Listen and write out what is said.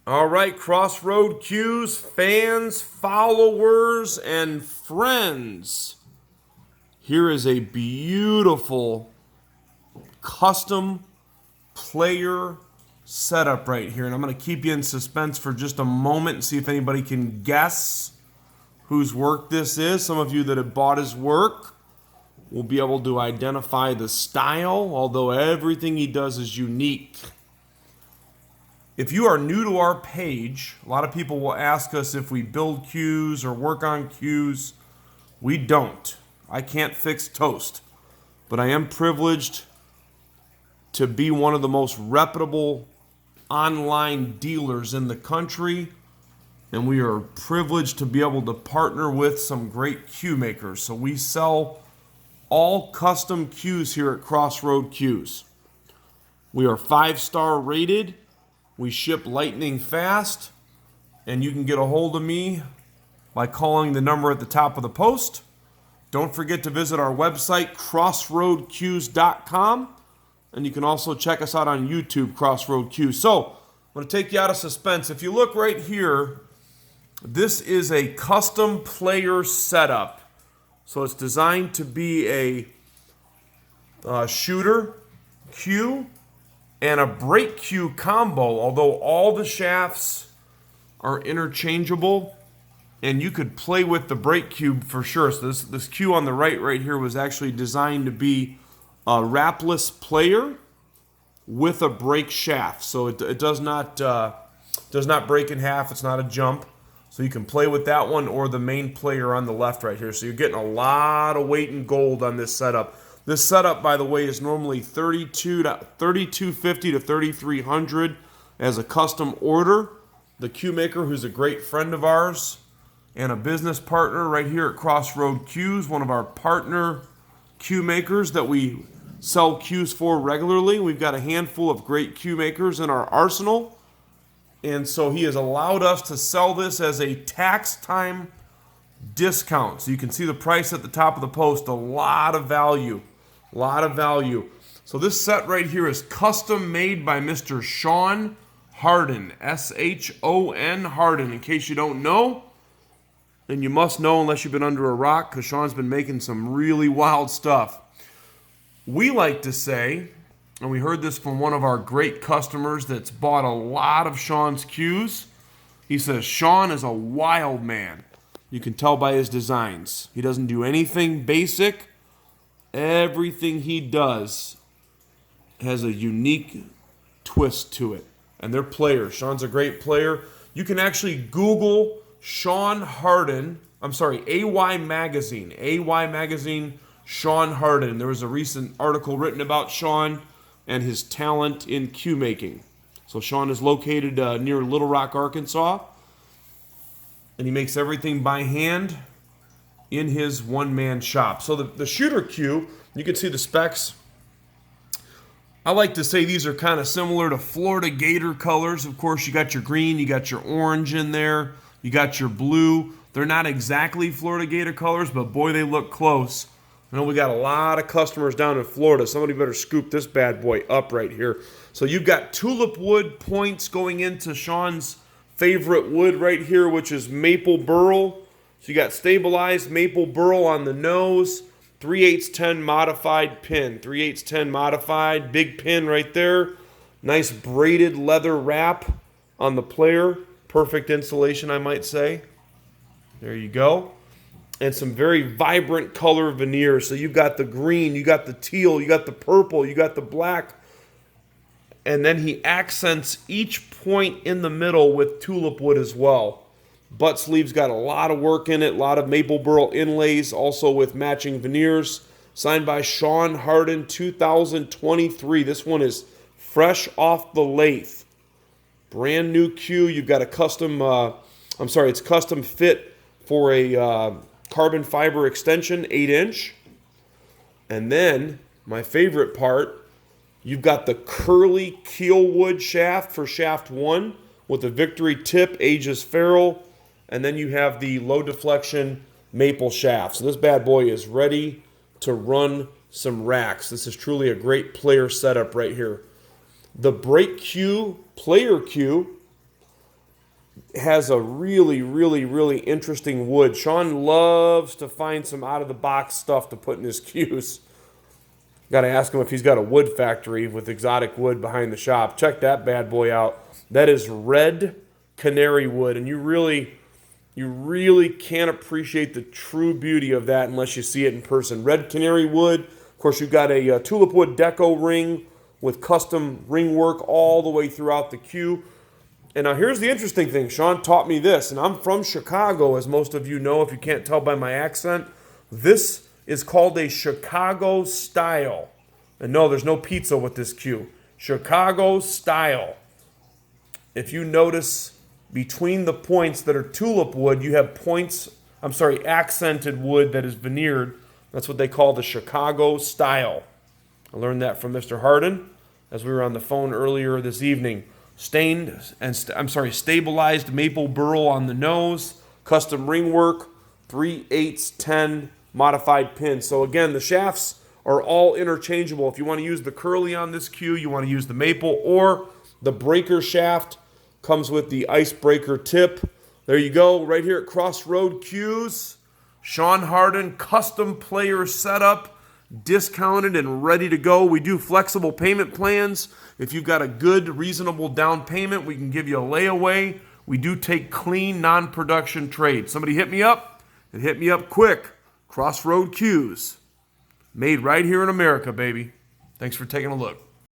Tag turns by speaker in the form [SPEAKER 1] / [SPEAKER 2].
[SPEAKER 1] All right, Crossroad Q's fans, followers, and friends. Here is a beautiful custom player setup right here. And I'm going to keep you in suspense for just a moment and see if anybody can guess whose work this is. Some of you that have bought his work will be able to identify the style, although everything he does is unique. If you are new to our page, a lot of people will ask us if we build cues or work on cues. We don't. I can't fix toast, but I am privileged to be one of the most reputable online dealers in the country, and we are privileged to be able to partner with some great cue makers. So we sell all custom cues here at Crossroad Cues. We are 5-star rated. We ship lightning fast, and you can get a hold of me by calling the number at the top of the post. Don't forget to visit our website, crossroadcues.com, and you can also check us out on YouTube, Crossroad Cues. So, I'm going to take you out of suspense. If you look right here, this is a custom player setup. So it's designed to be a shooter cue and a break cue combo, although all the shafts are interchangeable, and you could play with the break cue for sure. So this cue on the right here was actually designed to be a wrapless player with a break shaft. So it does not break in half. It's not a jump. So you can play with that one or the main player on the left right here. So you're getting a lot of weight in gold on this setup. This setup, by the way, is normally $3,250 to $3,300 as a custom order. The cue maker, who's a great friend of ours and a business partner right here at Crossroad Cues, one of our partner cue makers that we sell cues for regularly. We've got a handful of great cue makers in our arsenal, and so he has allowed us to sell this as a tax time discount. So you can see the price at the top of the post. A lot of value. A lot of value. So this set right here is custom made by Mr. Shon Hardin. S-H-O-N Hardin. In case you don't know, and you must know unless you've been under a rock, because Sean's been making some really wild stuff. We like to say, and we heard this from one of our great customers that's bought a lot of Sean's cues. He says, Sean is a wild man. You can tell by his designs. He doesn't do anything basic. Everything he does has a unique twist to it. And they're players. Sean's a great player. You can actually Google Shon Hardin. AY Magazine. AY Magazine, Shon Hardin. There was a recent article written about Sean and his talent in cue making. So Sean is located near Little Rock, Arkansas. And he makes everything by hand in his one-man shop. So the shooter cue, you can see the specs. I like to say these are kind of similar to Florida Gator colors. Of course, you got your green, you got your orange in there, you got your blue. They're not exactly Florida Gator colors, but boy, they look close. I know we got a lot of customers down in Florida. Somebody better scoop this bad boy up right here. So you've got Tulipwood points going into Sean's favorite wood right here, which is Maple Burl. So you got stabilized Maple Burl on the nose, 3/8-10 modified pin. 3/8-10 modified, big pin right there. Nice braided leather wrap on the player. Perfect insulation, I might say. There you go. And some very vibrant color veneers. So you've got the green, you got the teal, you got the purple, you got the black. And then he accents each point in the middle with Tulipwood as well. Butt sleeve's got a lot of work in it, a lot of Maple Burl inlays, also with matching veneers. Signed by Shon Hardin, 2023. This one is fresh off the lathe. Brand new cue. You've got a custom, it's custom fit for a carbon fiber extension, 8-inch. And then, my favorite part, you've got the Curly Kielwood shaft for shaft 1 with the Victory tip, Agis ferrule. And then you have the low deflection maple shaft. So this bad boy is ready to run some racks. This is truly a great player setup right here. The break cue, player cue, has a really, really, really interesting wood. Shon loves to find some out-of-the-box stuff to put in his cues. Got to ask him if he's got a wood factory with exotic wood behind the shop. Check that bad boy out. That is red canary wood, and you really can't appreciate the true beauty of that unless you see it in person. Red canary wood. Of course, you've got a Tulipwood deco ring with custom ring work all the way throughout the cue. And now here's the interesting thing. Shon taught me this, and I'm from Chicago, as most of you know if you can't tell by my accent. This is called a Chicago style. And no, there's no pizza with this cue. Chicago style. If you notice between the points that are tulip wood, you have accented wood that is veneered. That's what they call the Chicago style. I learned that from Mr. Hardin as we were on the phone earlier this evening. Stabilized maple burl on the nose, custom ring work, 3/8-10 modified pin. So again, the shafts are all interchangeable. If you want to use the curly on this cue, you want to use the maple, or the breaker shaft comes with the icebreaker tip. There you go, right here at Crossroad Cues. Shon Hardin, custom player setup, discounted and ready to go. We do flexible payment plans. If you've got a good, reasonable down payment, we can give you a layaway. We do take clean, non-production trade. Somebody hit me up, and hit me up quick. Crossroad Cues. Made right here in America, baby. Thanks for taking a look.